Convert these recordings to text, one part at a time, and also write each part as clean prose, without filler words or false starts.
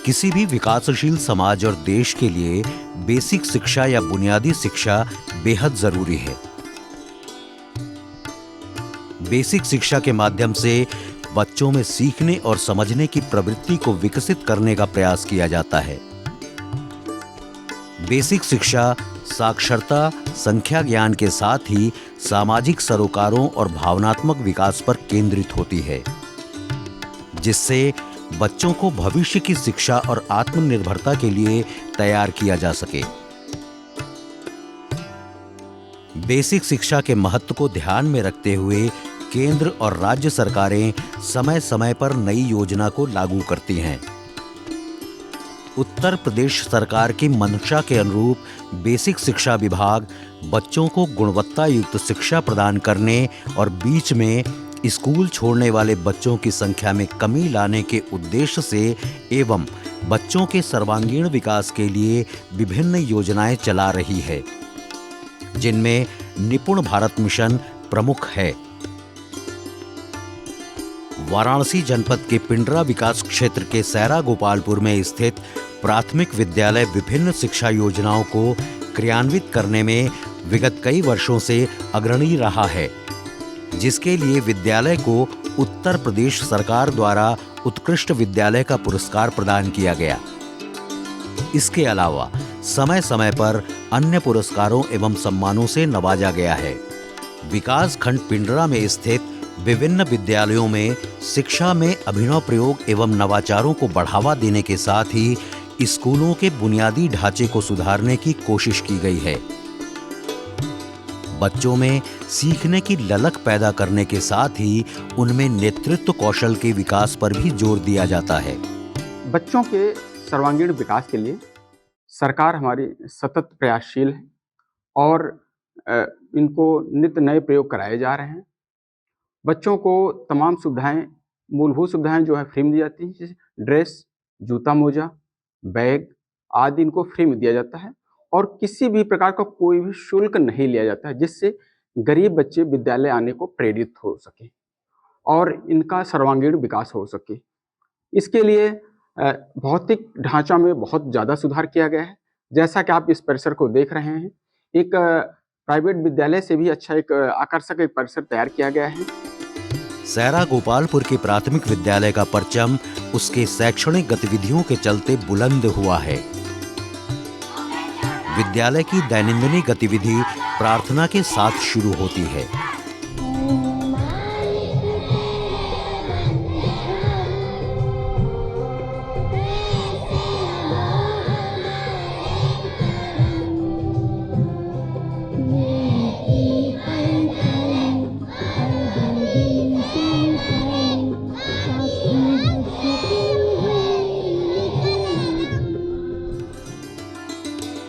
किसी भी विकासशील समाज और देश के लिए बेसिक शिक्षा या बुनियादी शिक्षा बेहद जरूरी है। बेसिक शिक्षा के माध्यम से बच्चों में सीखने और समझने की प्रवृत्ति को विकसित करने का प्रयास किया जाता है। बेसिक शिक्षा साक्षरता, संख्या ज्ञान के साथ ही सामाजिक सरोकारों और भावनात्मक विकास पर केंद्रित होती है, जिससे बच्चों को भविष्य की शिक्षा और आत्मनिर्भरता के लिए तैयार किया जा सके। बेसिक शिक्षा के महत्व को ध्यान में रखते हुए केंद्र और राज्य सरकारें समय समय पर नई योजना को लागू करती हैं। उत्तर प्रदेश सरकार की मंशा के अनुरूप बेसिक शिक्षा विभाग बच्चों को गुणवत्ता युक्त शिक्षा प्रदान करने और बीच में स्कूल छोड़ने वाले बच्चों की संख्या में कमी लाने के उद्देश्य से एवं बच्चों के सर्वांगीण विकास के लिए विभिन्न योजनाएं चला रही है, जिनमें निपुण भारत मिशन प्रमुख है। वाराणसी जनपद के पिंडरा विकास क्षेत्र के सैरा गोपालपुर में स्थित प्राथमिक विद्यालय विभिन्न शिक्षा योजनाओं को क्रियान्वित करने में विगत कई वर्षों से अग्रणी रहा है, जिसके लिए विद्यालय को उत्तर प्रदेश सरकार द्वारा उत्कृष्ट विद्यालय का पुरस्कार प्रदान किया गया। इसके अलावा समय समय पर अन्य पुरस्कारों एवं सम्मानों से नवाजा गया है। विकास खंड पिंडरा में स्थित विभिन्न विद्यालयों में शिक्षा में अभिनव प्रयोग एवं नवाचारों को बढ़ावा देने के साथ ही स्कूलों के बुनियादी ढांचे को सुधारने की कोशिश की गई है। बच्चों में सीखने की ललक पैदा करने के साथ ही उनमें नेतृत्व कौशल के विकास पर भी जोर दिया जाता है। बच्चों के सर्वांगीण विकास के लिए सरकार हमारी सतत प्रयासशील है और इनको नित्य नए प्रयोग कराए जा रहे हैं। बच्चों को तमाम सुविधाएं, मूलभूत सुविधाएं जो है फ्री में दी जाती हैं, जैसे ड्रेस, जूता मोजा, बैग आदि इनको फ्री में दिया जाता है और किसी भी प्रकार का कोई भी शुल्क नहीं लिया जाता है, जिससे गरीब बच्चे विद्यालय आने को प्रेरित हो सके और इनका सर्वांगीण विकास हो सके। इसके लिए भौतिक ढांचा में बहुत ज़्यादा सुधार किया गया है। जैसा कि आप इस परिसर को देख रहे हैं, एक प्राइवेट विद्यालय से भी अच्छा एक आकर्षक एक परिसर तैयार किया गया है। सैरा गोपालपुर के प्राथमिक विद्यालय का परचम उसके शैक्षणिक गतिविधियों के चलते बुलंद हुआ है। विद्यालय की दैनंदिन गतिविधि प्रार्थना के साथ शुरू होती है।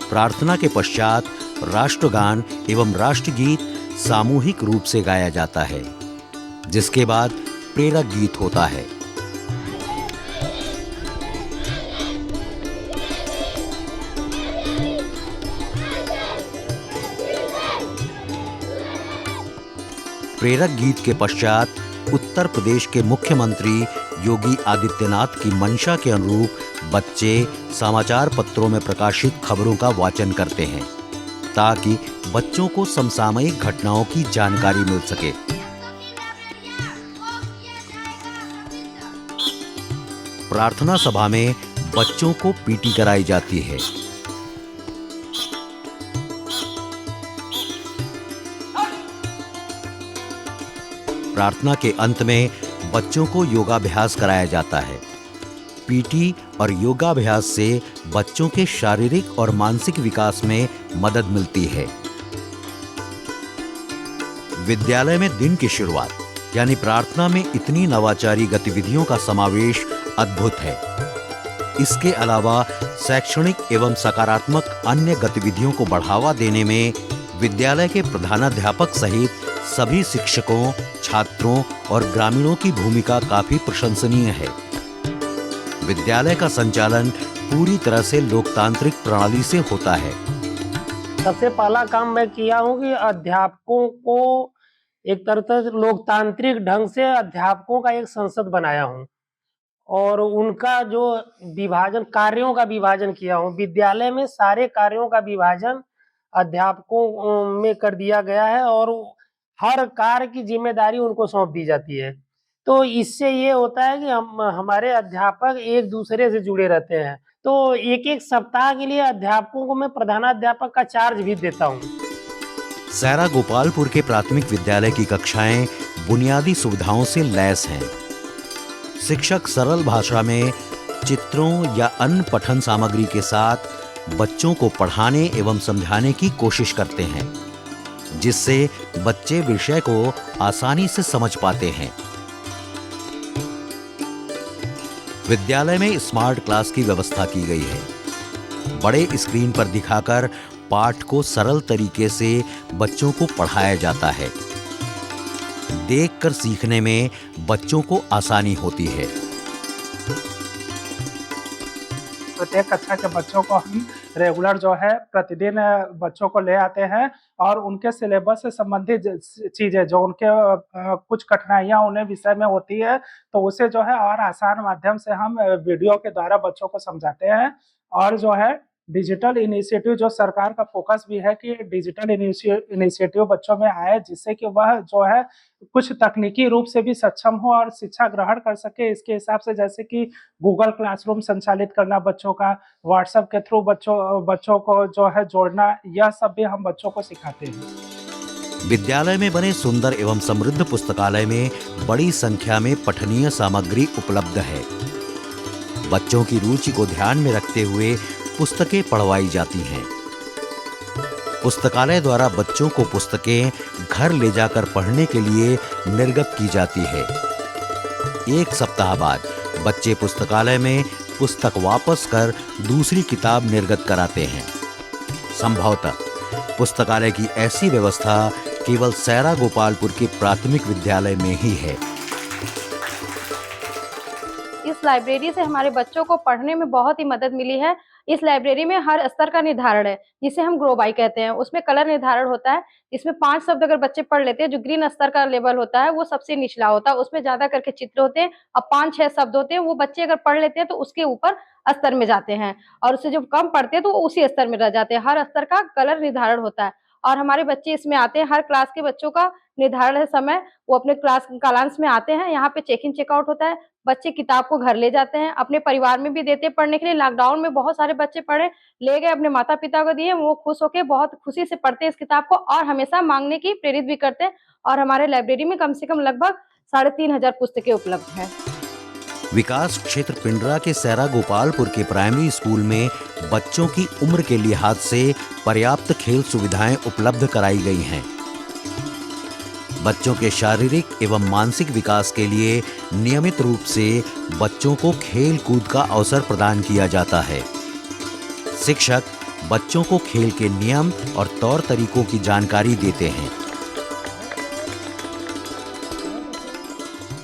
प्रार्थना के पश्चात राष्ट्रगान एवं राष्ट्रगीत सामूहिक रूप से गाया जाता है, जिसके बाद प्रेरक गीत होता है। प्रेरक गीत के पश्चात उत्तर प्रदेश के मुख्यमंत्री योगी आदित्यनाथ की मंशा के अनुरूप बच्चे समाचार पत्रों में प्रकाशित खबरों का वाचन करते हैं, ताकि बच्चों को समसामयिक घटनाओं की जानकारी मिल सके। प्रार्थना सभा में बच्चों को पीटी कराई जाती है। प्रार्थना के अंत में बच्चों को योगाभ्यास कराया जाता है। पीटी और योगाभ्यास से बच्चों के शारीरिक और मानसिक विकास में मदद मिलती है। विद्यालय में दिन की शुरुआत यानी प्रार्थना में इतनी नवाचारी गतिविधियों का समावेश अद्भुत है। इसके अलावा शैक्षणिक एवं सकारात्मक अन्य गतिविधियों को बढ़ावा देने में विद्यालय के प्रधानाध्यापक सहित सभी शिक्षकों, छात्रों और ग्रामीणों की भूमिका काफी प्रशंसनीय है। विद्यालय का संचालन पूरी तरह से लोकतांत्रिक प्रणाली से होता है। सबसे पहला काम मैं किया हूँ कि अध्यापकों को एक तरह से लोकतांत्रिक ढंग से अध्यापकों का एक संसद बनाया हूँ और उनका जो विभाजन, कार्यों का विभाजन किया हूँ। विद्यालय में सारे कार्यों का विभाजन अध्यापकों में कर दिया गया है और हर कार्य की ज़िम्मेदारी उनको सौंप दी जाती है। तो इससे ये होता है कि हमारे अध्यापक एक-दूसरे से जुड़े रहते हैं। तो एक-एक सप्ताह के लिए अध्यापकों को मैं प्रधानाध्यापक का चार्ज भी देता हूँ। सैरा गोपालपुर के प्राथमिक विद्यालय की कक्षाएं बुनियादी सुविधाओं से लैस हैं। शिक्षक सरल भाषा में चित्रों या अन्य पठन सामग्री के साथ बच्चों को पढ़ाने एवं समझाने की कोशिश करते हैं, जिससे बच्चे विषय को आसानी से समझ पाते हैं। विद्यालय में स्मार्ट क्लास की व्यवस्था की गई है। बड़े स्क्रीन पर दिखाकर पाठ को सरल तरीके से बच्चों को पढ़ाया जाता है। देखकर सीखने में बच्चों को आसानी होती है। प्रत्येक कक्षा के बच्चों को हम रेगुलर जो है प्रतिदिन बच्चों को ले आते हैं और उनके सिलेबस से संबंधित चीज़ें जो उनके कुछ कठिनाइयाँ उन्हें विषय में होती है, तो उसे जो है और आसान माध्यम से हम वीडियो के द्वारा बच्चों को समझाते हैं। और जो है डिजिटल इनिशिएटिव, जो सरकार का फोकस भी है कि डिजिटल इनिशिएटिव बच्चों में आए, जिससे कि वह जो है कुछ तकनीकी रूप से भी सक्षम हो और शिक्षा ग्रहण कर सके। इसके हिसाब से जैसे कि गूगल क्लासरूम संचालित करना बच्चों का, व्हाट्सएप के थ्रू बच्चों को जो है जोड़ना, यह सब भी हम बच्चों को सिखाते हैं। विद्यालय में बने सुंदर एवं समृद्ध पुस्तकालय में बड़ी संख्या में पठनीय सामग्री उपलब्ध है। बच्चों की रुचि को ध्यान में रखते हुए पुस्तकें पढ़वाई जाती हैं। पुस्तकालय द्वारा बच्चों को पुस्तकें घर ले जाकर पढ़ने के लिए निर्गत की जाती है। एक सप्ताह बाद बच्चे पुस्तकालय में पुस्तक वापस कर दूसरी किताब निर्गत कराते हैं। संभवतः पुस्तकालय की ऐसी व्यवस्था केवल सैरा गोपालपुर के प्राथमिक विद्यालय में ही है। इस लाइब्रेरी से हमारे बच्चों को पढ़ने में बहुत ही मदद मिली है। इस लाइब्रेरी में हर स्तर का निर्धारण है, जिसे हम ग्रो बाय कहते हैं। उसमें कलर निर्धारण होता है। इसमें 5 शब्द अगर बच्चे पढ़ लेते हैं, जो ग्रीन स्तर का लेवल होता है वो सबसे निचला होता है, उसमें ज्यादा करके चित्र होते हैं। अब 5-6 शब्द होते हैं, वो बच्चे अगर पढ़ लेते हैं तो उसके ऊपर स्तर में जाते हैं, और उससे जो कम पढ़ते हैं तो वो उसी स्तर में रह जाते हैं। हर स्तर का कलर निर्धारण होता है और हमारे बच्चे इसमें आते हैं। हर क्लास के बच्चों का निर्धारण है समय, वो अपने क्लास कालांश में आते हैं। यहाँ पे चेक इन चेकआउट होता है। बच्चे किताब को घर ले जाते हैं, अपने परिवार में भी देते हैं पढ़ने के लिए। लॉकडाउन में बहुत सारे बच्चे पढ़े, ले गए अपने माता पिता को दिए, वो खुश होकर बहुत खुशी से पढ़ते हैं इस किताब को और हमेशा मांगने की प्रेरित भी करते हैं। और हमारे लाइब्रेरी में कम से कम लगभग 3500 पुस्तकें उपलब्ध हैं। विकास क्षेत्र पिंडरा के सैरा गोपालपुर के प्राइमरी स्कूल में बच्चों की उम्र के लिहाज से पर्याप्त खेल सुविधाएं उपलब्ध कराई गई हैं। बच्चों के शारीरिक एवं मानसिक विकास के लिए नियमित रूप से बच्चों को खेल कूद का अवसर प्रदान किया जाता है। शिक्षक बच्चों को खेल के नियम और तौर तरीकों की जानकारी देते हैं।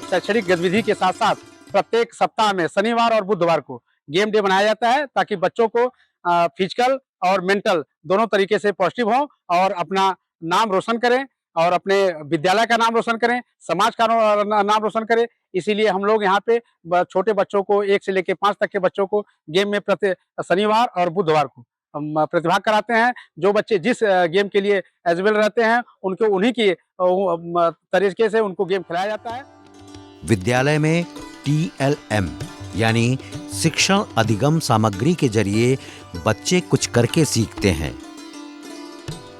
शैक्षणिक गतिविधि के साथ साथ प्रत्येक सप्ताह में शनिवार और बुधवार को गेम डे बनाया जाता है, ताकि बच्चों को फिजिकल और मेंटल दोनों तरीके से पॉजिटिव हो और अपना नाम रोशन करें और अपने विद्यालय का नाम रोशन करें, समाज का नाम रोशन करें। इसीलिए हम लोग यहाँ पे छोटे बच्चों को 1 से लेकर 5 तक के बच्चों को गेम में प्रति शनिवार और बुधवार को हम प्रतिभाग कराते हैं। जो बच्चे जिस गेम के लिए एलिजिबल रहते हैं, उनको उन्हीं की तरीके से उनको गेम खिलाया जाता है। विद्यालय में TLM यानी शिक्षण अधिगम सामग्री के जरिए बच्चे कुछ करके सीखते हैं।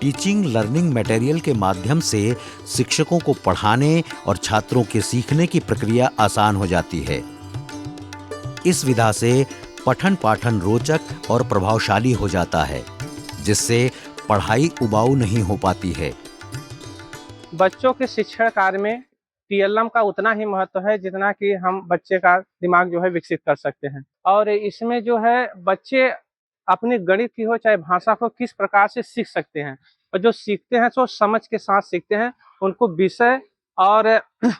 टीचिंग लर्निंग मटेरियल के माध्यम से शिक्षकों को पढ़ाने और छात्रों के सीखने की प्रक्रिया आसान हो जाती है। इस विधा से पठन पाठन रोचक और प्रभावशाली हो जाता है, जिससे पढ़ाई उबाऊ नहीं हो पाती है। बच्चों के शिक्षण कार्य में TLM का उतना ही महत्व है जितना कि हम बच्चे का दिमाग जो है विकसित कर सकते हैं। और इसमें जो है बच्चे अपने गणित की हो चाहे भाषा को किस प्रकार से सीख सकते हैं, और जो सीखते हैं तो समझ के साथ सीखते हैं। उनको विषय और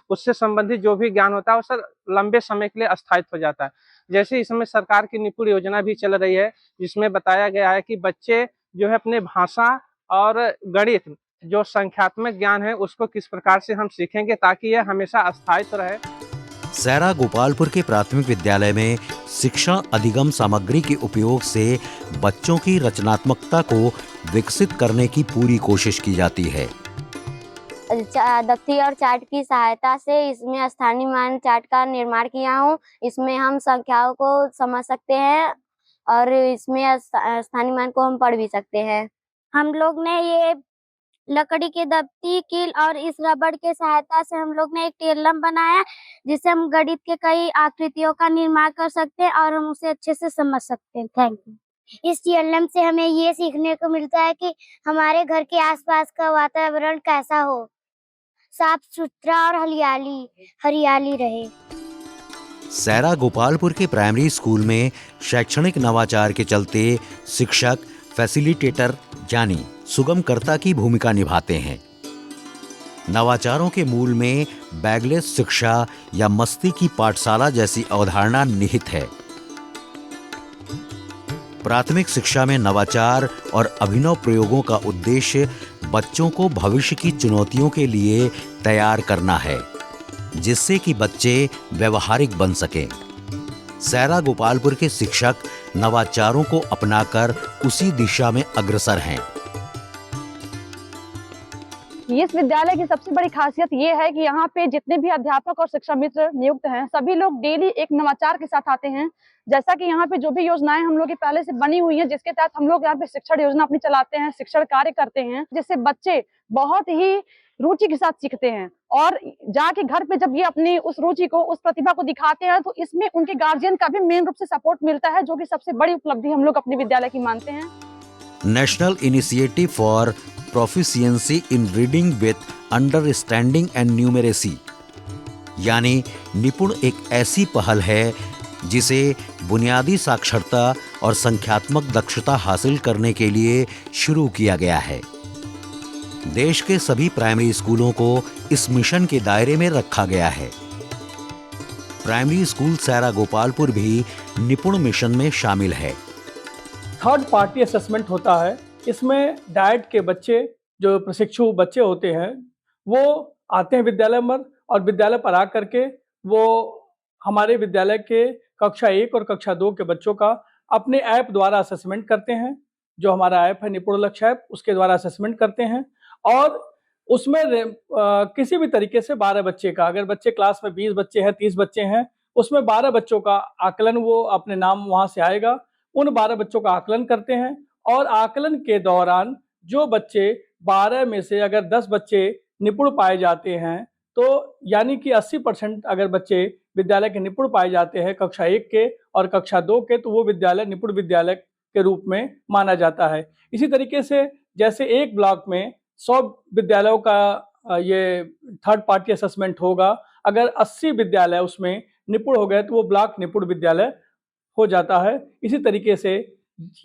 उससे संबंधित जो भी ज्ञान होता है वो लंबे समय के लिए स्थायित्व हो जाता है। जैसे इसमें सरकार की निपुण योजना भी चल रही है, जिसमें बताया गया है कि बच्चे जो है अपने भाषा और गणित जो संख्यात्मक ज्ञान है उसको किस प्रकार से हम सीखेंगे ताकि यह हमेशा स्थायित्व रहे। सैरा गोपालपुर के प्राथमिक विद्यालय में शिक्षा अधिगम सामग्री के उपयोग से बच्चों की रचनात्मकता को विकसित करने की पूरी कोशिश की जाती है। दफ्ती और चार्ट की सहायता से इसमें स्थानीय मान चार्ट का निर्माण किया हूँ। इसमें हम संख्याओं को समझ सकते हैं और इसमें स्थानीय मान को हम पढ़ भी सकते हैं। हम लोग ने ये लकड़ी के दफ्ती, कील और इस रबड़ के सहायता से हम लोग ने एक टेलम बनाया, जिससे हम गणित के कई आकृतियों का निर्माण कर सकते हैं और हम उसे अच्छे से समझ सकते हैं। Thank you. इस टीएलएम से हमें ये सीखने को मिलता है कि हमारे घर के आसपास का वातावरण कैसा हो, साफ सुथरा और हरियाली रहे। सैरा गोपालपुर के प्राइमरी स्कूल में शैक्षणिक नवाचार के चलते शिक्षक फैसिलिटेटर यानी सुगमकर्ता की भूमिका निभाते हैं। नवाचारों के मूल में बैगलेस शिक्षा या मस्ती की पाठशाला जैसी अवधारणा निहित है। प्राथमिक शिक्षा में नवाचार और अभिनव प्रयोगों का उद्देश्य बच्चों को भविष्य की चुनौतियों के लिए तैयार करना है, जिससे कि बच्चे व्यवहारिक बन सकें। सैरा गोपालपुर के शिक्षक नवाचारों को अपनाकर उसी दिशा में अग्रसर हैं। इस विद्यालय की सबसे बड़ी खासियत ये है कि यहाँ पे जितने भी अध्यापक और शिक्षा मित्र नियुक्त हैं, सभी लोग डेली एक नवाचार के साथ आते हैं। जैसा कि यहाँ पे जो भी योजनाएं हम लोग की पहले से बनी हुई हैं, जिसके तहत हम लोग यहाँ पे शिक्षण योजना अपनी चलाते हैं, शिक्षण कार्य करते हैं, जिससे बच्चे बहुत ही रुचि के साथ सीखते हैं और जाके घर पे जब ये अपनी उस रुचि को, उस प्रतिभा को दिखाते हैं, तो इसमें उनके गार्जियन का भी मेन रूप से सपोर्ट मिलता है, जो कि सबसे बड़ी उपलब्धि हम लोग अपने विद्यालय की मानते हैं। National initiative for proficiency in reading with understanding and numeracy यानी निपुण एक ऐसी पहल है जिसे बुनियादी साक्षरता और संख्यात्मक दक्षता हासिल करने के लिए शुरू किया गया है। देश के सभी प्राइमरी स्कूलों को इस मिशन के दायरे में रखा गया है। प्राइमरी स्कूल सैरा गोपालपुर भी निपुण मिशन में शामिल है। थर्ड पार्टी असेसमेंट होता है। इसमें डाइट के बच्चे, जो प्रशिक्षु बच्चे होते हैं, वो आते हैं विद्यालय में और विद्यालय पर आकर के वो हमारे विद्यालय के कक्षा 1 और कक्षा 2 के बच्चों का अपने ऐप द्वारा असेसमेंट करते हैं। जो हमारा ऐप है निपुण लक्ष्य ऐप, उसके द्वारा असेसमेंट करते हैं और उसमें किसी भी तरीके से 12 बच्चे का, अगर बच्चे क्लास में 20 बच्चे हैं, 30 बच्चे हैं, उसमें 12 बच्चों का आकलन, वो अपने नाम वहां से आएगा, उन 12 बच्चों का आकलन करते हैं और आकलन के दौरान जो बच्चे 12 में से अगर 10 बच्चे निपुण पाए जाते हैं, तो यानी कि 80% अगर बच्चे विद्यालय के निपुण पाए जाते हैं कक्षा 1 के और कक्षा 2 के, तो वो विद्यालय निपुण विद्यालय के रूप में माना जाता है। इसी तरीके से जैसे एक ब्लॉक में 100 विद्यालयों का ये थर्ड पार्टी असेसमेंट होगा, अगर 80 विद्यालय उसमें निपुण हो गए तो वो ब्लॉक निपुण विद्यालय हो जाता है। इसी तरीके से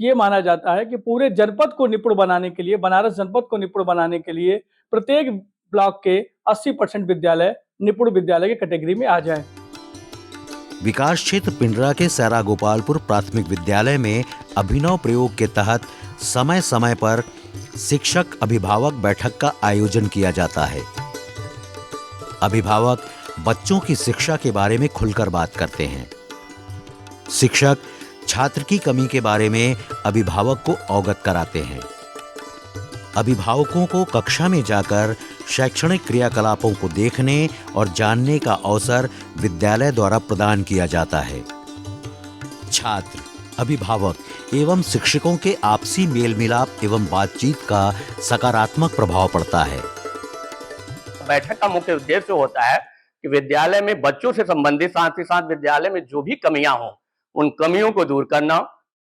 ये माना जाता है कि पूरे जनपद को निपुण बनाने के लिए, बनारस जनपद को निपुण बनाने के लिए प्रत्येक ब्लॉक के 80% विद्यालय निपुण विद्यालय की कैटेगरी में आ जाए। विकास क्षेत्र पिंडरा के सैरा गोपालपुर प्राथमिक विद्यालय में अभिनव प्रयोग के तहत समय समय पर शिक्षक अभिभावक बैठक का आयोजन किया जाता है। अभिभावक बच्चों की शिक्षा के बारे में खुलकर बात करते हैं। शिक्षक छात्र की कमी के बारे में अभिभावक को अवगत कराते हैं। अभिभावकों को कक्षा में जाकर शैक्षणिक क्रियाकलापों को देखने और जानने का अवसर विद्यालय द्वारा प्रदान किया जाता है। छात्र, अभिभावक एवं शिक्षकों के आपसी मेल मिलाप एवं बातचीत का सकारात्मक प्रभाव पड़ता है। बैठक का मुख्य उद्देश्य होता है कि विद्यालय में बच्चों से संबंधित, साथ ही साथ विद्यालय में जो भी कमियां हों, उन कमियों को दूर करना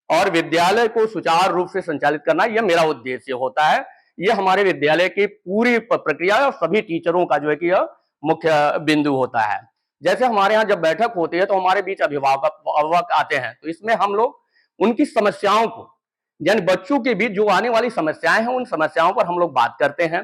और विद्यालय को सुचारू रूप से संचालित करना, यह मेरा उद्देश्य होता है। यह हमारे विद्यालय की पूरी प्रक्रिया और सभी टीचरों का जो है कि यह मुख्य बिंदु होता है। जैसे हमारे यहाँ जब बैठक होती है तो हमारे बीच अभिभावक आते हैं, तो इसमें हम लोग उनकी समस्याओं को, यानी बच्चों के बीच जो आने वाली समस्याएं हैं, उन समस्याओं पर हम लोग बात करते हैं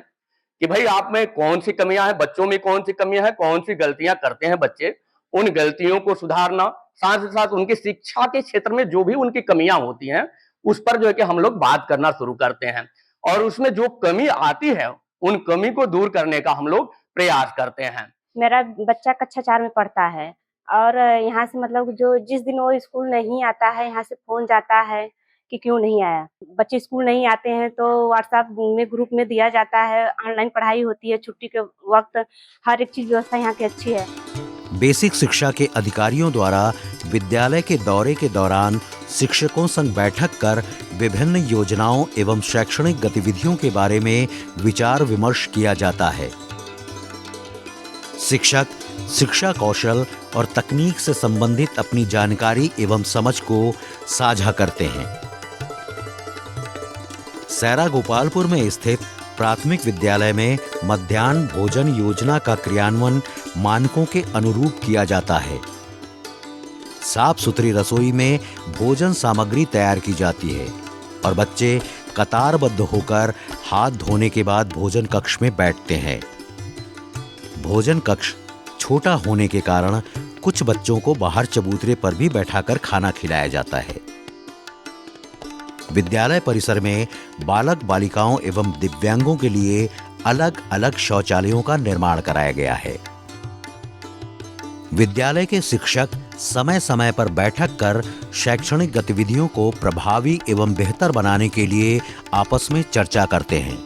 कि भाई आप में कौन सी कमियां हैं, बच्चों में कौन सी कमियां हैं, कौन सी गलतियां करते हैं बच्चे, उन गलतियों को सुधारना, साथ ही साथ उनकी शिक्षा के क्षेत्र में जो भी उनकी कमियां होती हैं उस पर जो है कि हम लोग बात करना शुरू करते हैं और उसमें जो कमी आती है उन कमी को दूर करने का हम लोग प्रयास करते हैं। मेरा बच्चा कक्षा 4 में पढ़ता है, और यहाँ से मतलब जो जिस दिन वो स्कूल नहीं आता है, यहाँ से फोन जाता है कि क्यों नहीं आया। बच्चे स्कूल नहीं आते हैं तो व्हाट्सएप में ग्रुप में दिया जाता है, ऑनलाइन पढ़ाई होती है छुट्टी के वक्त। हर एक चीज व्यवस्था यहाँ की अच्छी है। बेसिक शिक्षा के अधिकारियों द्वारा विद्यालय के दौरे के दौरान शिक्षकों संग बैठक कर विभिन्न योजनाओं एवं शैक्षणिक गतिविधियों के बारे में विचार विमर्श किया जाता है। शिक्षक शिक्षा कौशल और तकनीक से संबंधित अपनी जानकारी एवं समझ को साझा करते हैं। सैरा गोपालपुर में स्थित प्राथमिक विद्यालय में मध्याह्न भोजन योजना का क्रियान्वयन मानकों के अनुरूप किया जाता है। साफ सुथरी रसोई में भोजन सामग्री तैयार की जाती है और बच्चे कतारबद्ध होकर हाथ धोने के बाद भोजन कक्ष में बैठते हैं। भोजन कक्ष छोटा होने के कारण कुछ बच्चों को बाहर चबूतरे पर भी बैठाकर खाना खिलाया जाता है। विद्यालय परिसर में बालक बालिकाओं एवं दिव्यांगों के लिए अलग अलग शौचालयों का निर्माण कराया गया है। विद्यालय के शिक्षक समय समय पर बैठक कर शैक्षणिक गतिविधियों को प्रभावी एवं बेहतर बनाने के लिए आपस में चर्चा करते हैं।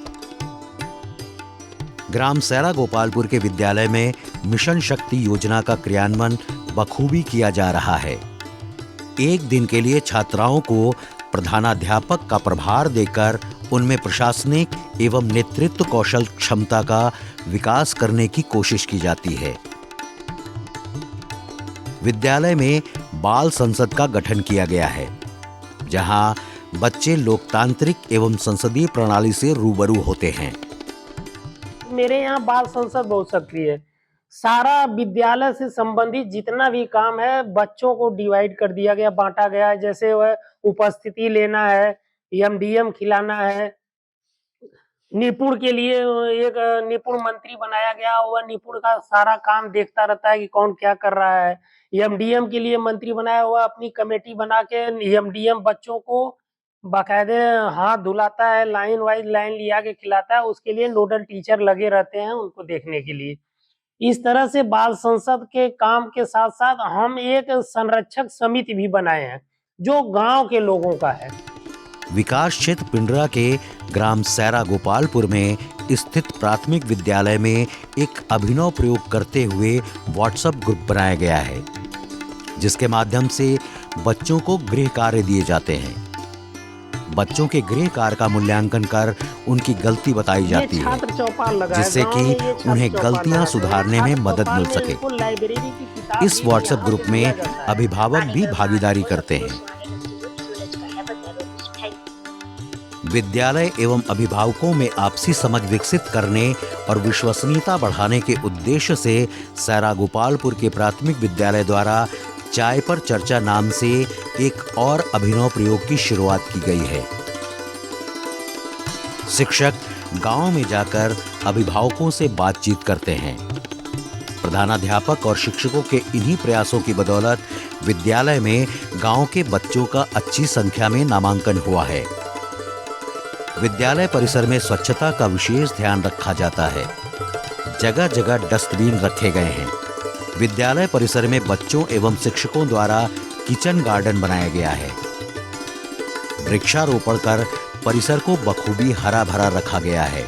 ग्राम सैरा गोपालपुर के विद्यालय में मिशन शक्ति योजना का क्रियान्वयन बखूबी किया जा रहा है। एक दिन के लिए छात्राओं को प्रधानाध्यापक का प्रभार देकर उनमें प्रशासनिक एवं नेतृत्व कौशल क्षमता का विकास करने की कोशिश की जाती है। विद्यालय में बाल संसद का गठन किया गया है, जहां बच्चे लोकतांत्रिक एवं संसदीय प्रणाली से रूबरू होते हैं। मेरे यहाँ बाल संसद बहुत सक्रिय है। सारा विद्यालय से संबंधित जितना भी काम है बच्चों को डिवाइड कर दिया गया, बांटा गया है। जैसे वह उपस्थिति लेना है, एमडीएम खिलाना है, निपुण के लिए एक निपुण मंत्री बनाया गया, वह निपुण का सारा काम देखता रहता है कि कौन क्या कर रहा है। एमडीएम के लिए मंत्री बनाया हुआ अपनी कमेटी बना के एमडीएम बच्चों को बाकायदे हाथ धुलाता है, लाइन वाइज लाइन लिया के खिलाता है। उसके लिए नोडल टीचर लगे रहते हैं उनको देखने के लिए। इस तरह से बाल संसद के काम के साथ साथ हम एक संरक्षक समिति भी बनाए हैं जो गांव के लोगों का है। विकास क्षेत्र पिंडरा के ग्राम सैरा गोपालपुर में स्थित प्राथमिक विद्यालय में एक अभिनव प्रयोग करते हुए व्हाट्सएप ग्रुप बनाया गया है, जिसके माध्यम से बच्चों को गृह कार्य दिए जाते हैं। बच्चों के गृह कार्य का मूल्यांकन कर उनकी गलती बताई जाती है, जिससे कि उन्हें गलतियां सुधारने में मदद मिल सके। इस व्हाट्सएप ग्रुप में अभिभावक भी भागीदारी करते हैं। विद्यालय एवं अभिभावकों में आपसी समझ विकसित करने और विश्वसनीयता बढ़ाने के उद्देश्य से सैरा गोपालपुर के प्राथमिक विद्यालय द्वारा चाय पर चर्चा नाम से एक और अभिनव प्रयोग की शुरुआत की गई है। शिक्षक गांव में जाकर अभिभावकों से बातचीत करते हैं। प्रधानाध्यापक और शिक्षकों के इन्हीं प्रयासों की बदौलत विद्यालय में गांव के बच्चों का अच्छी संख्या में नामांकन हुआ है। विद्यालय परिसर में स्वच्छता का विशेष ध्यान रखा जाता है। जगह जगह डस्टबिन रखे गए हैं। विद्यालय परिसर में बच्चों एवं शिक्षकों द्वारा किचन गार्डन बनाया गया है। वृक्षारोपण कर परिसर को बखूबी हरा भरा रखा गया है।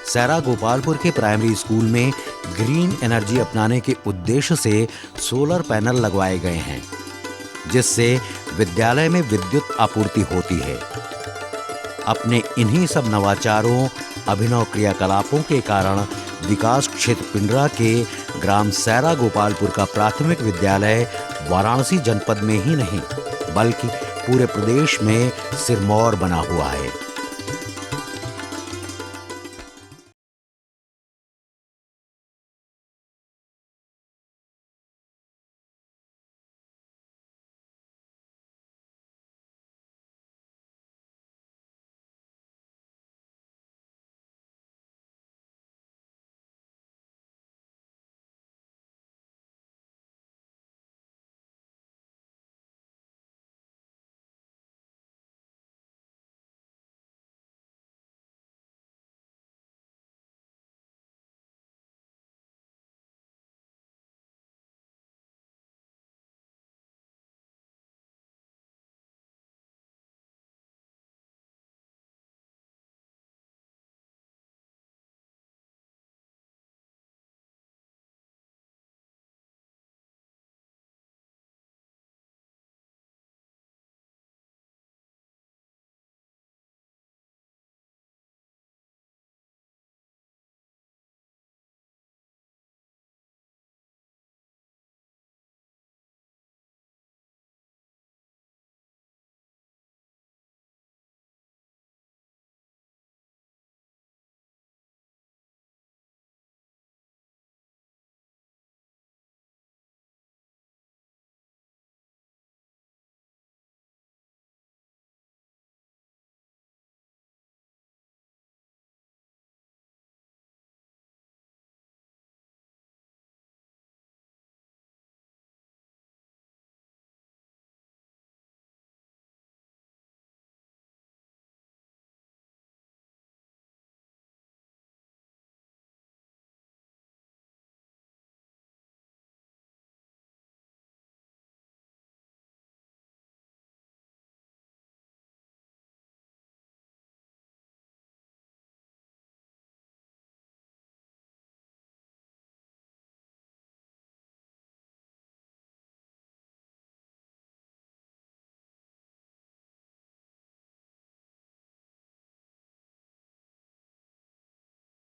सैरा गोपालपुर के प्राइमरी स्कूल में ग्रीन एनर्जी अपनाने के उद्देश्य से सोलर पैनल लगवाए गए हैं, जिससे विद्यालय में विद्युत आपूर्ति होती है। अपने इन्हीं सब नवाचारों अभिनव क्रियाकलापों के कारण विकास क्षेत्र पिंडरा के ग्राम सैरा गोपालपुर का प्राथमिक विद्यालय वाराणसी जनपद में ही नहीं बल्कि पूरे प्रदेश में सिरमौर बना हुआ है।